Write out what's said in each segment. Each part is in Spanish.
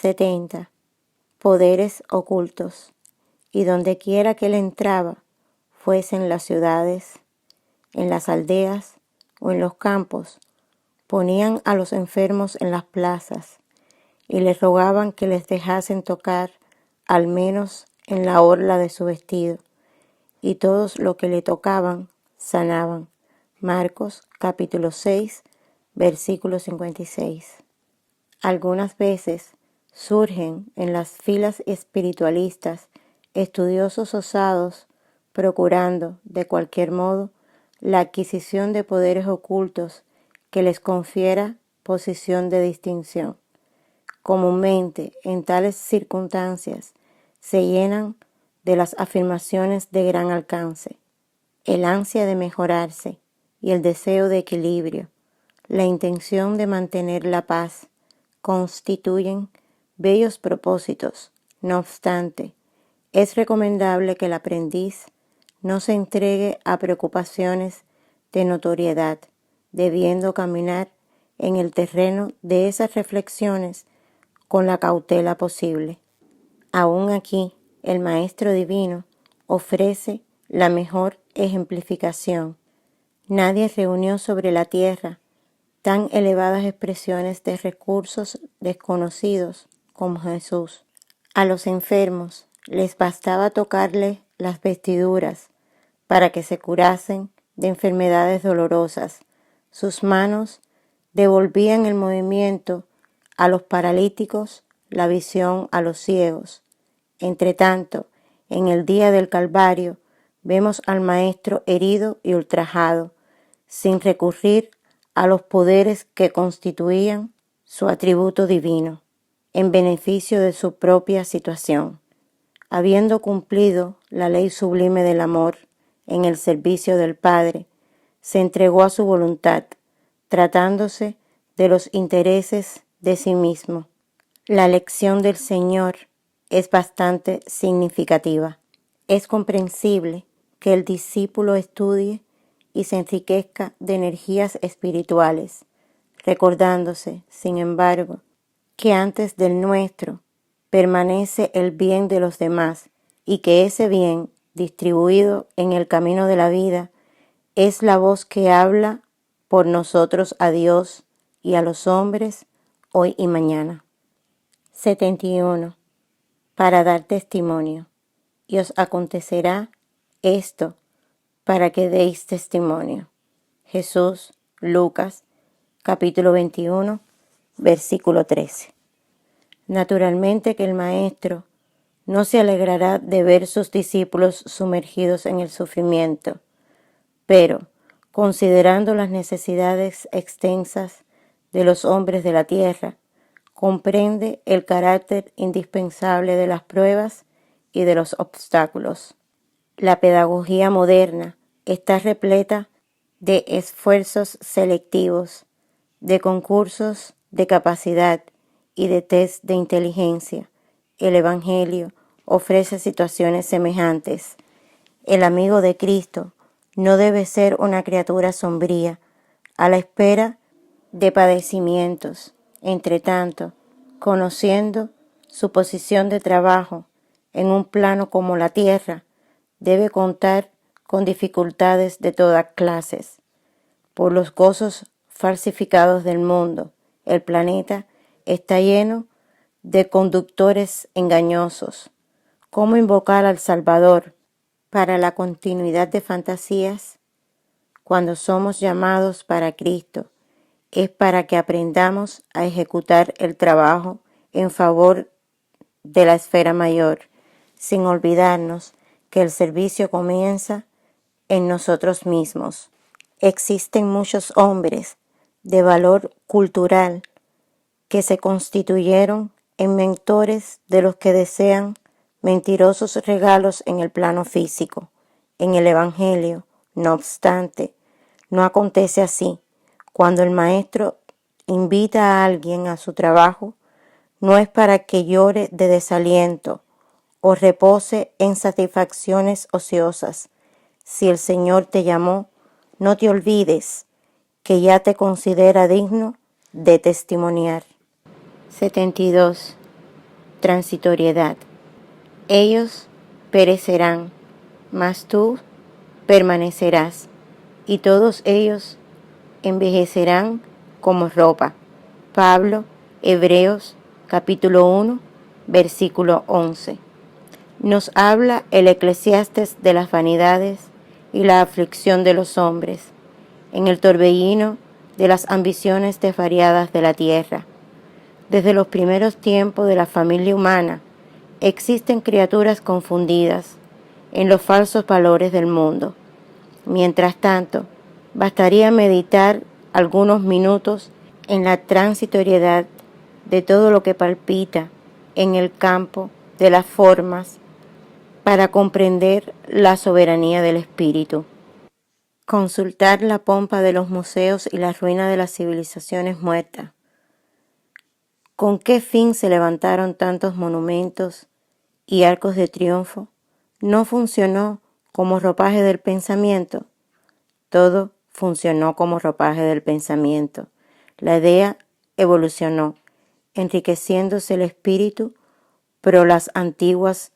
70. Poderes ocultos. Y donde quiera que él entraba, fuese en las ciudades, en las aldeas o en los campos, ponían a los enfermos en las plazas y les rogaban que les dejasen tocar al menos en la orla de su vestido, y todos los que le tocaban sanaban. Marcos capítulo 6, versículo 56. Algunas veces surgen en las filas espiritualistas estudiosos osados procurando, de cualquier modo, la adquisición de poderes ocultos que les confiera posición de distinción. Comúnmente, en tales circunstancias, se llenan de las afirmaciones de gran alcance, el ansia de mejorarse y el deseo de equilibrio, la intención de mantener la paz, constituyen bellos propósitos. No obstante, es recomendable que el aprendiz no se entregue a preocupaciones de notoriedad, debiendo caminar en el terreno de esas reflexiones con la cautela posible. Aún aquí, el Maestro Divino ofrece la mejor ejemplificación. Nadie reunió sobre la tierra tan elevadas expresiones de recursos desconocidos como Jesús. A los enfermos les bastaba tocarle las vestiduras para que se curasen de enfermedades dolorosas. Sus manos devolvían el movimiento a los paralíticos, la visión a los ciegos. Entretanto, en el día del Calvario, vemos al Maestro herido y ultrajado, sin recurrir a los poderes que constituían su atributo divino, en beneficio de su propia situación. Habiendo cumplido la ley sublime del amor en el servicio del Padre, se entregó a su voluntad, tratándose de los intereses de sí mismo. La lección del Señor es bastante significativa. Es comprensible que el discípulo estudie y se enriquezca de energías espirituales, recordándose, sin embargo, que antes del nuestro permanece el bien de los demás y que ese bien, distribuido en el camino de la vida, es la voz que habla por nosotros a Dios y a los hombres hoy y mañana. 71. Para dar testimonio. Y os acontecerá esto para que deis testimonio. Jesús, Lucas, capítulo 21, versículo 13. Naturalmente que el Maestro no se alegrará de ver sus discípulos sumergidos en el sufrimiento, pero, considerando las necesidades extensas de los hombres de la tierra, comprende el carácter indispensable de las pruebas y de los obstáculos. La pedagogía moderna está repleta de esfuerzos selectivos, de concursos de capacidad y de test de inteligencia. El Evangelio ofrece situaciones semejantes. El amigo de Cristo no debe ser una criatura sombría, a la espera de padecimientos. Entretanto, conociendo su posición de trabajo en un plano como la tierra, debe contar con dificultades de todas clases. Por los gozos falsificados del mundo, el planeta está lleno de conductores engañosos. ¿Cómo invocar al Salvador para la continuidad de fantasías? Cuando somos llamados para Cristo, es para que aprendamos a ejecutar el trabajo en favor de la esfera mayor, sin olvidarnos que el servicio comienza en nosotros mismos. Existen muchos hombres de valor cultural que se constituyeron en mentores de los que desean mentirosos regalos en el plano físico. En el Evangelio, no obstante, no acontece así. Cuando el Maestro invita a alguien a su trabajo, no es para que llore de desaliento o repose en satisfacciones ociosas. Si el Señor te llamó, no te olvides que ya te considera digno de testimoniar. 72. transitoriedad. Ellos perecerán, mas tú permanecerás, y todos ellos envejecerán como ropa. Pablo, Hebreos, capítulo 1, versículo 11. Nos habla el Eclesiastés de las vanidades y la aflicción de los hombres, en el torbellino de las ambiciones desvariadas de la tierra. Desde los primeros tiempos de la familia humana, existen criaturas confundidas en los falsos valores del mundo. Mientras tanto, bastaría meditar algunos minutos en la transitoriedad de todo lo que palpita en el campo de las formas para comprender la soberanía del espíritu. Consultar la pompa de los museos y la ruina de las civilizaciones muertas. ¿Con qué fin se levantaron tantos monumentos y arcos de triunfo? ¿No funcionó como ropaje del pensamiento? Todo funcionó como ropaje del pensamiento. La idea evolucionó, enriqueciéndose el espíritu, pero las antiguas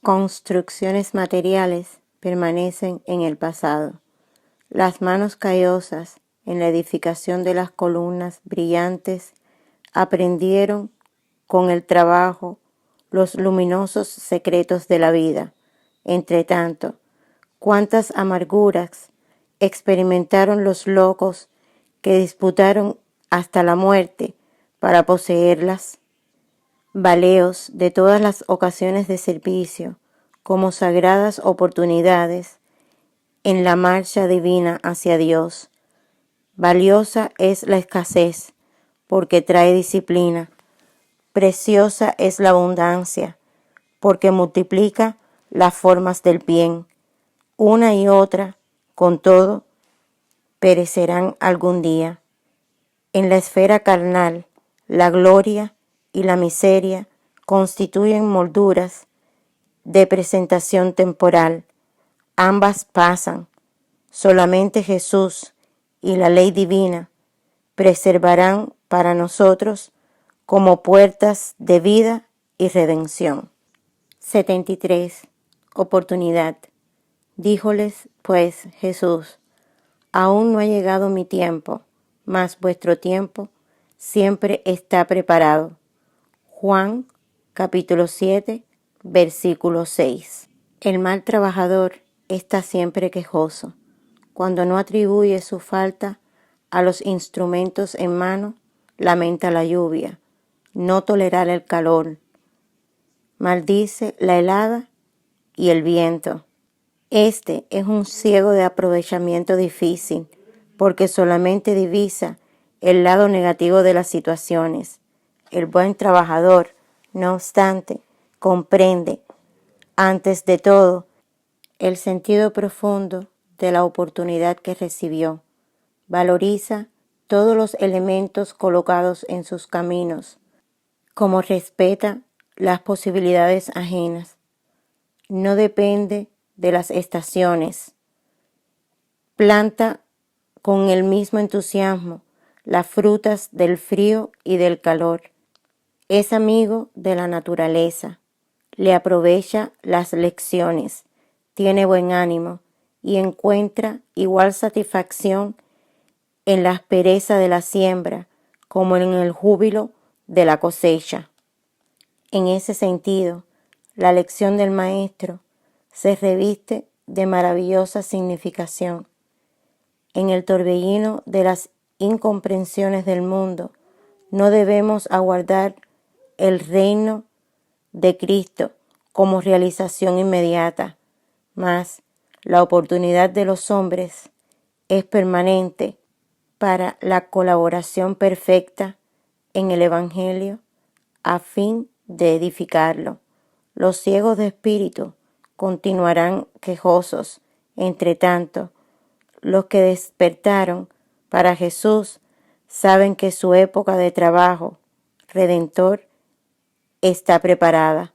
construcciones materiales permanecen en el pasado. Las manos callosas en la edificación de las columnas brillantes aprendieron con el trabajo los luminosos secretos de la vida. Entretanto, cuántas amarguras experimentaron los locos que disputaron hasta la muerte para poseerlas. Baleos de todas las ocasiones de servicio como sagradas oportunidades en la marcha divina hacia Dios. Valiosa es la escasez porque trae disciplina. Preciosa es la abundancia porque multiplica las formas del bien. Una y otra, con todo, perecerán algún día. En la esfera carnal, la gloria y la miseria constituyen molduras de presentación temporal. Ambas pasan. Solamente Jesús y la ley divina preservarán para nosotros como puertas de vida y redención. 73. Oportunidad. Díjoles pues Jesús: aún no ha llegado mi tiempo, mas vuestro tiempo siempre está preparado. Juan capítulo 7, versículo 6. El mal trabajador está siempre quejoso. Cuando no atribuye su falta a los instrumentos en mano, lamenta la lluvia, no tolerar el calor, maldice la helada y el viento. Este es un ciego de aprovechamiento difícil, porque solamente divisa el lado negativo de las situaciones. El buen trabajador, no obstante, comprende, antes de todo, el sentido profundo de la oportunidad que recibió. Valoriza todos los elementos colocados en sus caminos, como respeta las posibilidades ajenas. No depende de las estaciones. Planta con el mismo entusiasmo las frutas del frío y del calor. Es amigo de la naturaleza. Le aprovecha las lecciones. Tiene buen ánimo y encuentra igual satisfacción en la aspereza de la siembra como en el júbilo de la cosecha. En ese sentido, la lección del Maestro se reviste de maravillosa significación. En el torbellino de las incomprensiones del mundo, no debemos aguardar el reino de Cristo como realización inmediata, mas la oportunidad de los hombres es permanente para la colaboración perfecta en el Evangelio a fin de edificarlo. Los ciegos de espíritu continuarán quejosos. Entre tanto, los que despertaron para Jesús saben que su época de trabajo redentor está preparada.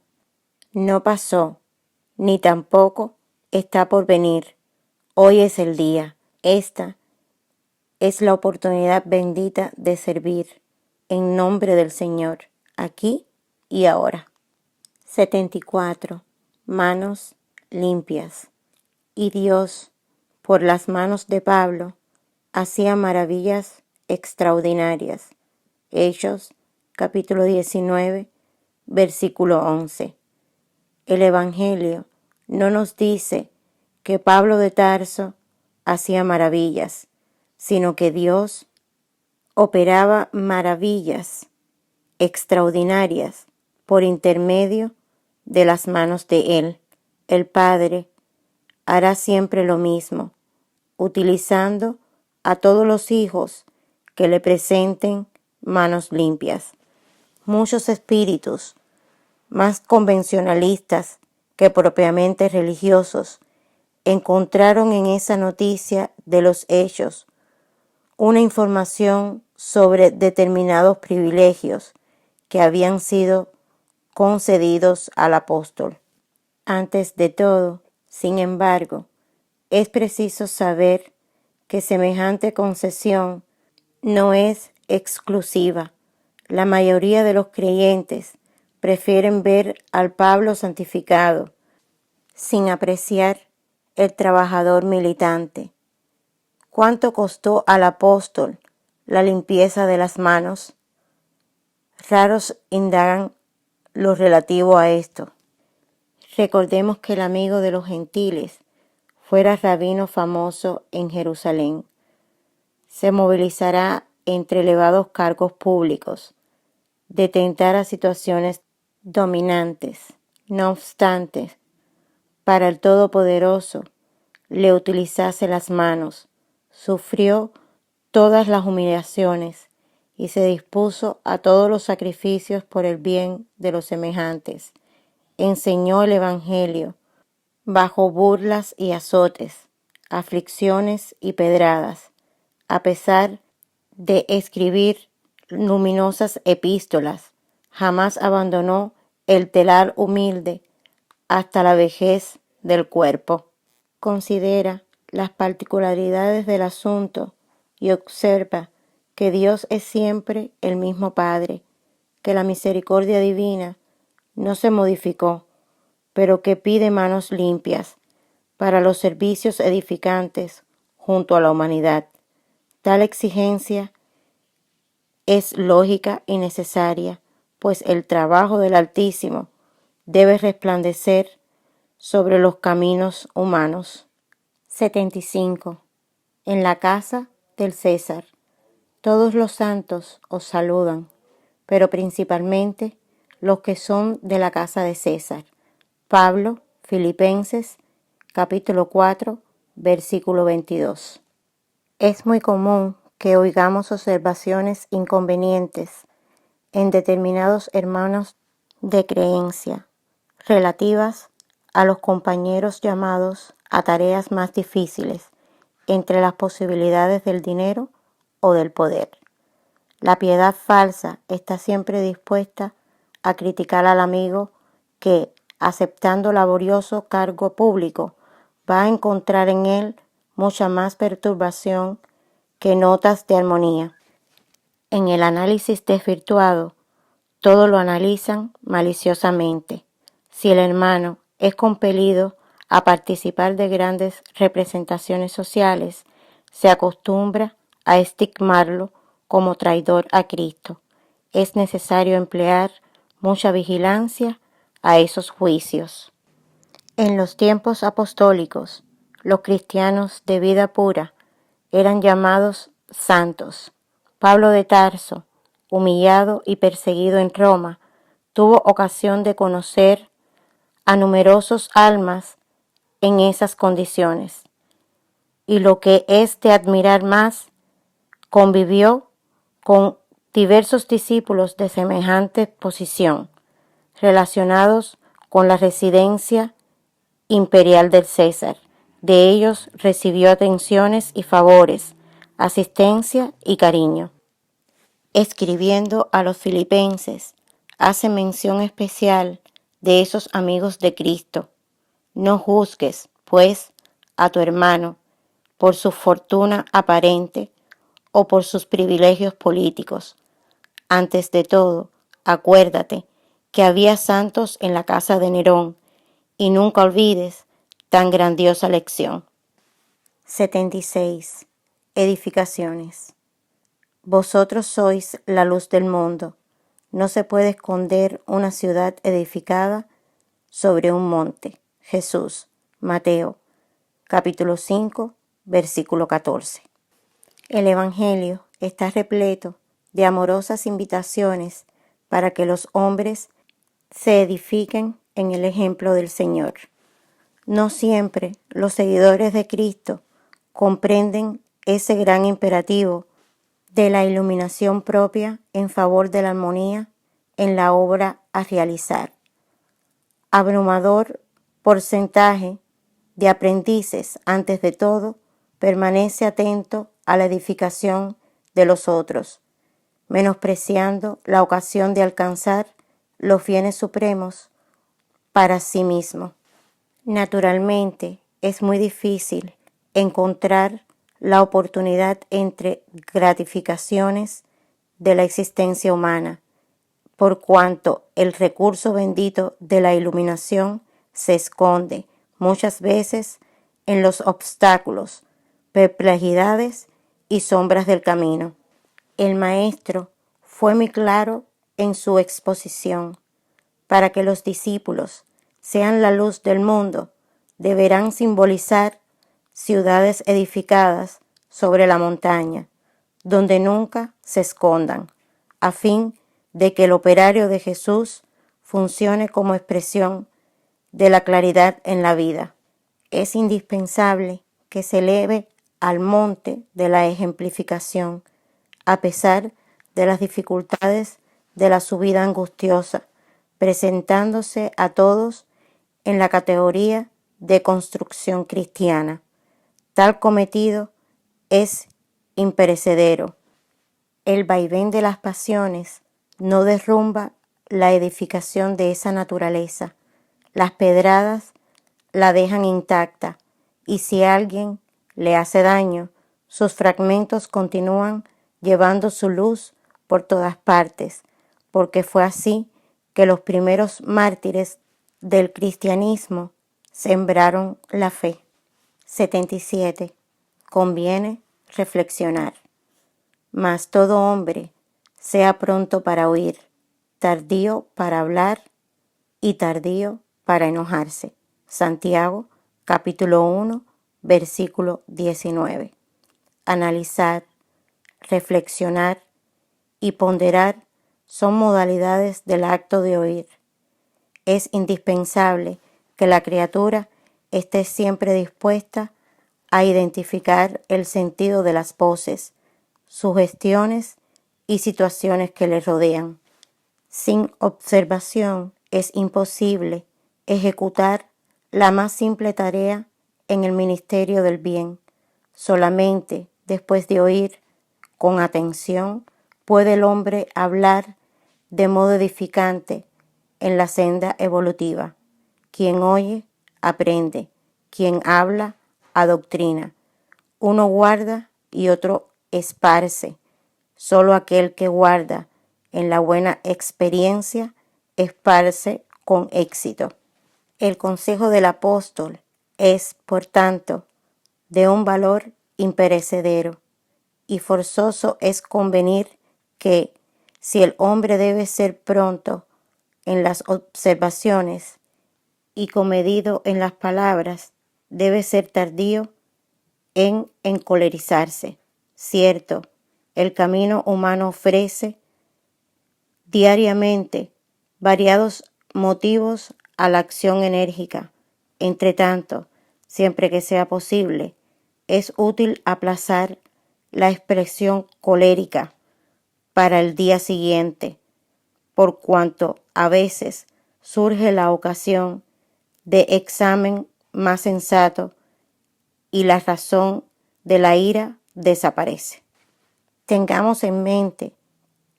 No pasó, ni tampoco está por venir. Hoy es el día. Esta es la oportunidad bendita de servir en nombre del Señor, aquí y ahora. 74. Manos limpias. Y Dios, por las manos de Pablo, hacía maravillas extraordinarias. Hechos, capítulo 19, versículo 11. El Evangelio no nos dice que Pablo de Tarso hacía maravillas, sino que Dios operaba maravillas extraordinarias por intermedio de las manos de Él. El Padre hará siempre lo mismo, utilizando a todos los hijos que le presenten manos limpias. Muchos espíritus, más convencionalistas que propiamente religiosos, encontraron en esa noticia de los hechos una información sobre determinados privilegios que habían sido concedidos al apóstol. Antes de todo, sin embargo, es preciso saber que semejante concesión no es exclusiva. La mayoría de los creyentes prefieren ver al Pablo santificado, sin apreciar el trabajador militante. ¿Cuánto costó al apóstol la limpieza de las manos? Raros indagan lo relativo a esto. Recordemos que el amigo de los gentiles fuera rabino famoso en Jerusalén. Se movilizará entre elevados cargos públicos, de tentar a situaciones dominantes. No obstante, para el Todopoderoso le utilizase las manos, sufrió todas las humillaciones y se dispuso a todos los sacrificios por el bien de los semejantes. Enseñó el Evangelio bajo burlas y azotes, aflicciones y pedradas, a pesar de escribir luminosas epístolas. Jamás abandonó el telar humilde hasta la vejez del cuerpo. Considera las particularidades del asunto y observa que Dios es siempre el mismo Padre, que la misericordia divina no se modificó, pero que pide manos limpias para los servicios edificantes junto a la humanidad. Tal exigencia es lógica y necesaria, pues el trabajo del Altísimo debe resplandecer sobre los caminos humanos. 75. En la casa del César. Todos los santos os saludan, pero principalmente los que son de la casa de César. Pablo, Filipenses, capítulo 4, versículo 22. Es muy común que oigamos observaciones inconvenientes en determinados hermanos de creencia relativas a los compañeros llamados a tareas más difíciles entre las posibilidades del dinero o del poder. La piedad falsa está siempre dispuesta a criticar al amigo que, aceptando laborioso cargo público, va a encontrar en él mucha más perturbación que notas de armonía. En el análisis desvirtuado, todo lo analizan maliciosamente. Si el hermano es compelido a participar de grandes representaciones sociales, se acostumbra a estigmarlo como traidor a Cristo. Es necesario emplear mucha vigilancia a esos juicios. En los tiempos apostólicos, los cristianos de vida pura eran llamados santos. Pablo de Tarso, humillado y perseguido en Roma, tuvo ocasión de conocer a numerosos almas en esas condiciones. Y lo que es de admirar más, convivió con diversos discípulos de semejante posición, relacionados con la residencia imperial del César. De ellos recibió atenciones y favores, asistencia y cariño. Escribiendo a los filipenses, hace mención especial de esos amigos de Cristo. No juzgues, pues, a tu hermano por su fortuna aparente o por sus privilegios políticos. Antes de todo, acuérdate que había santos en la casa de Nerón, y nunca olvides tan grandiosa lección. 76. Edificaciones. Vosotros sois la luz del mundo. No se puede esconder una ciudad edificada sobre un monte. Jesús, Mateo, capítulo 5, versículo 14. El Evangelio está repleto de amorosas invitaciones para que los hombres se edifiquen en el ejemplo del Señor. No siempre los seguidores de Cristo comprenden ese gran imperativo de la iluminación propia en favor de la armonía en la obra a realizar. Abrumador porcentaje de aprendices, antes de todo, permanece atento a la edificación de los otros, menospreciando la ocasión de alcanzar los bienes supremos para sí mismo. Naturalmente, es muy difícil encontrar la oportunidad entre gratificaciones de la existencia humana, por cuanto el recurso bendito de la iluminación se esconde muchas veces en los obstáculos, perplejidades y sombras del camino. El maestro fue muy claro en su exposición. Para que los discípulos sean la luz del mundo, deberán simbolizar ciudades edificadas sobre la montaña, donde nunca se escondan, a fin de que el operario de Jesús funcione como expresión de la claridad en la vida. Es indispensable que se eleve al monte de la ejemplificación, a pesar de las dificultades de la subida angustiosa, presentándose a todos en la categoría de construcción cristiana. Tal cometido es imperecedero. El vaivén de las pasiones no derrumba la edificación de esa naturaleza. Las pedradas la dejan intacta, y si alguien le hace daño, sus fragmentos continúan llevando su luz por todas partes, porque fue así que los primeros mártires del cristianismo sembraron la fe. 77. Conviene reflexionar. Mas todo hombre sea pronto para oír, tardío para hablar y tardío para enojarse. Santiago, capítulo 1, versículo 19. Analizar, reflexionar y ponderar son modalidades del acto de oír. Es indispensable que la criatura esté siempre dispuesta a identificar el sentido de las voces, sugestiones y situaciones que le rodean. Sin observación es imposible ejecutar la más simple tarea en el ministerio del bien. Solamente después de oír con atención puede el hombre hablar de modo edificante en la senda evolutiva. Quien oye, aprende. Quien habla, adoctrina. Uno guarda y otro esparce. Solo aquel que guarda en la buena experiencia esparce con éxito. El consejo del apóstol es, por tanto, de un valor imperecedero, y forzoso es convenir que, si el hombre debe ser pronto en las observaciones y comedido en las palabras, debe ser tardío en encolerizarse. Cierto, el camino humano ofrece diariamente variados motivos a la acción enérgica. Entre tanto, siempre que sea posible, es útil aplazar la expresión colérica para el día siguiente, por cuanto a veces surge la ocasión de examen más sensato y la razón de la ira desaparece. Tengamos en mente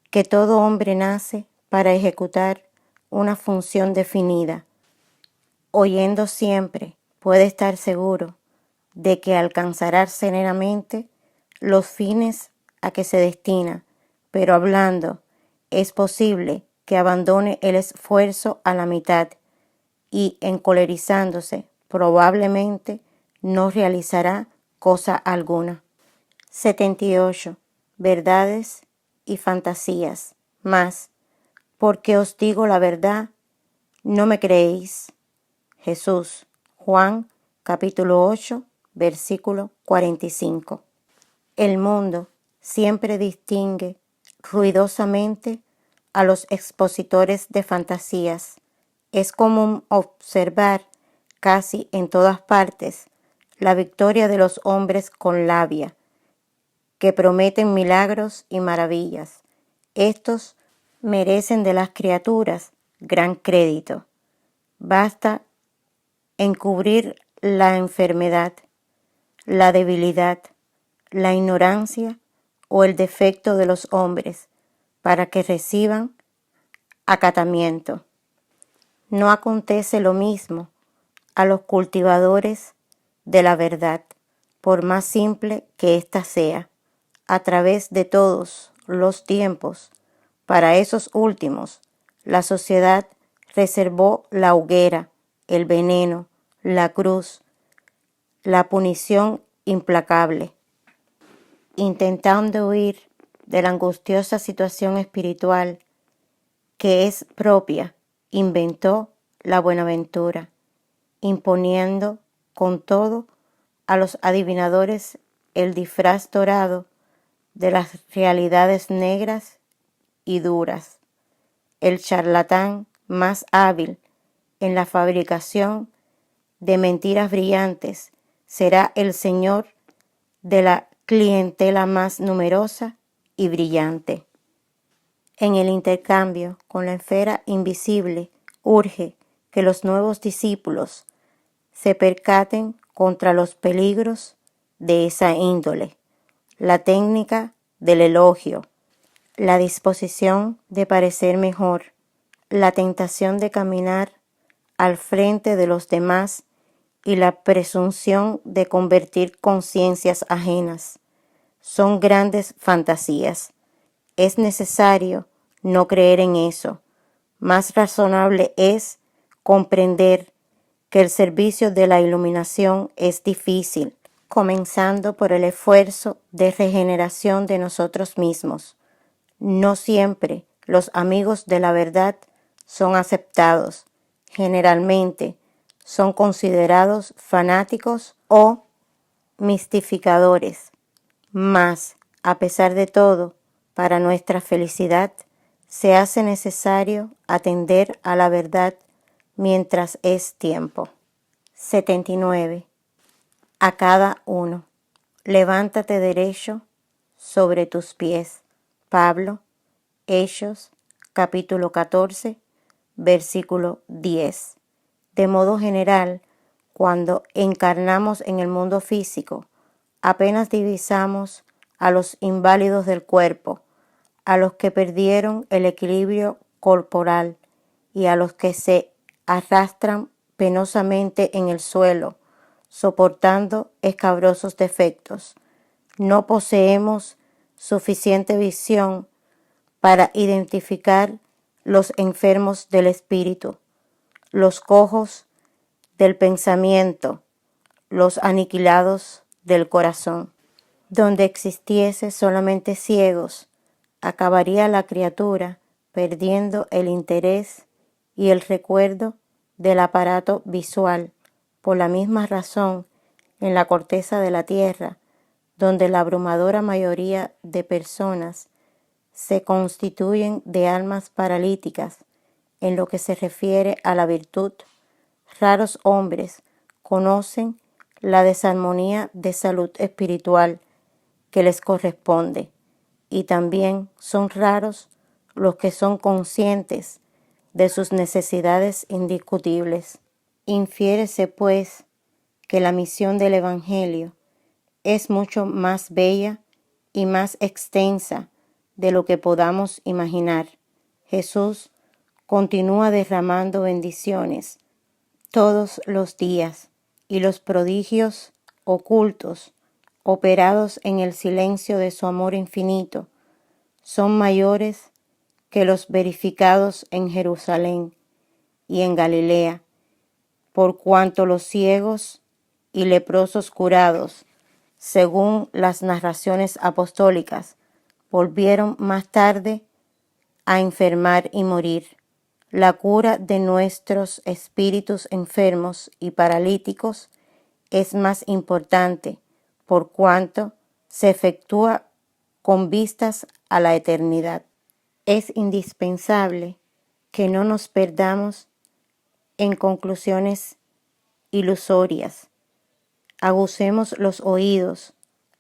que todo hombre nace para ejecutar una función definida. Oyendo siempre, puede estar seguro de que alcanzará serenamente los fines a que se destina, pero hablando, es posible que abandone el esfuerzo a la mitad y, encolerizándose, probablemente no realizará cosa alguna. 78. Verdades y fantasías. Mas, porque os digo la verdad, no me creéis. Jesús, Juan, capítulo 8, versículo 45. El mundo siempre distingue ruidosamente a los expositores de fantasías. Es común observar casi en todas partes la victoria de los hombres con labia, que prometen milagros y maravillas. Estos merecen de las criaturas gran crédito. Basta encubrir la enfermedad, la debilidad, la ignorancia o el defecto de los hombres para que reciban acatamiento. No acontece lo mismo a los cultivadores de la verdad, por más simple que ésta sea, a través de todos los tiempos. Para esos últimos, la sociedad reservó la hoguera, el veneno, la cruz, la punición implacable. Intentando huir de la angustiosa situación espiritual que es propia, inventó la buenaventura, imponiendo con todo a los adivinadores el disfraz dorado de las realidades negras y duras. El charlatán más hábil en la fabricación de mentiras brillantes será el señor de la clientela más numerosa y brillante. En el intercambio con la esfera invisible, urge que los nuevos discípulos se percaten contra los peligros de esa índole, la técnica del elogio, la disposición de parecer mejor, la tentación de caminar al frente de los demás y la presunción de convertir conciencias ajenas. Son grandes fantasías. Es necesario no creer en eso. Más razonable es comprender que el servicio de la iluminación es difícil, comenzando por el esfuerzo de regeneración de nosotros mismos. No siempre los amigos de la verdad son aceptados. Generalmente son considerados fanáticos o mistificadores. Mas, a pesar de todo, para nuestra felicidad, se hace necesario atender a la verdad mientras es tiempo. 79. A cada uno. Levántate derecho sobre tus pies. Pablo, Hechos, capítulo 14, versículo 10. De modo general, cuando encarnamos en el mundo físico, apenas divisamos a los inválidos del cuerpo, a los que perdieron el equilibrio corporal y a los que se arrastran penosamente en el suelo, soportando escabrosos defectos. No poseemos suficiente visión para identificar los enfermos del espíritu, los cojos del pensamiento, los aniquilados del corazón. Donde existiese solamente ciegos, acabaría la criatura perdiendo el interés y el recuerdo del aparato visual. Por la misma razón, en la corteza de la tierra, donde la abrumadora mayoría de personas se constituyen de almas paralíticas, en lo que se refiere a la virtud, raros hombres conocen la desarmonía de salud espiritual que les corresponde, y también son raros los que son conscientes de sus necesidades indiscutibles. Infiérese, pues, que la misión del Evangelio es mucho más bella y más extensa de lo que podamos imaginar. Jesús continúa derramando bendiciones todos los días, y los prodigios ocultos, operados en el silencio de su amor infinito, son mayores que los verificados en Jerusalén y en Galilea, por cuanto los ciegos y leprosos curados, según las narraciones apostólicas, volvieron más tarde a enfermar y morir. La cura de nuestros espíritus enfermos y paralíticos es más importante por cuanto se efectúa con vistas a la eternidad. Es indispensable que no nos perdamos en conclusiones ilusorias. Agucemos los oídos,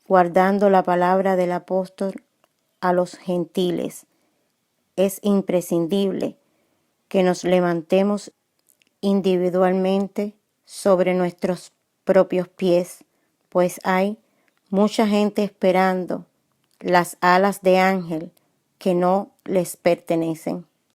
guardando la palabra del apóstol a los gentiles. Es imprescindible que nos levantemos individualmente sobre nuestros propios pies, pues hay mucha gente esperando las alas de ángel que no les pertenecen.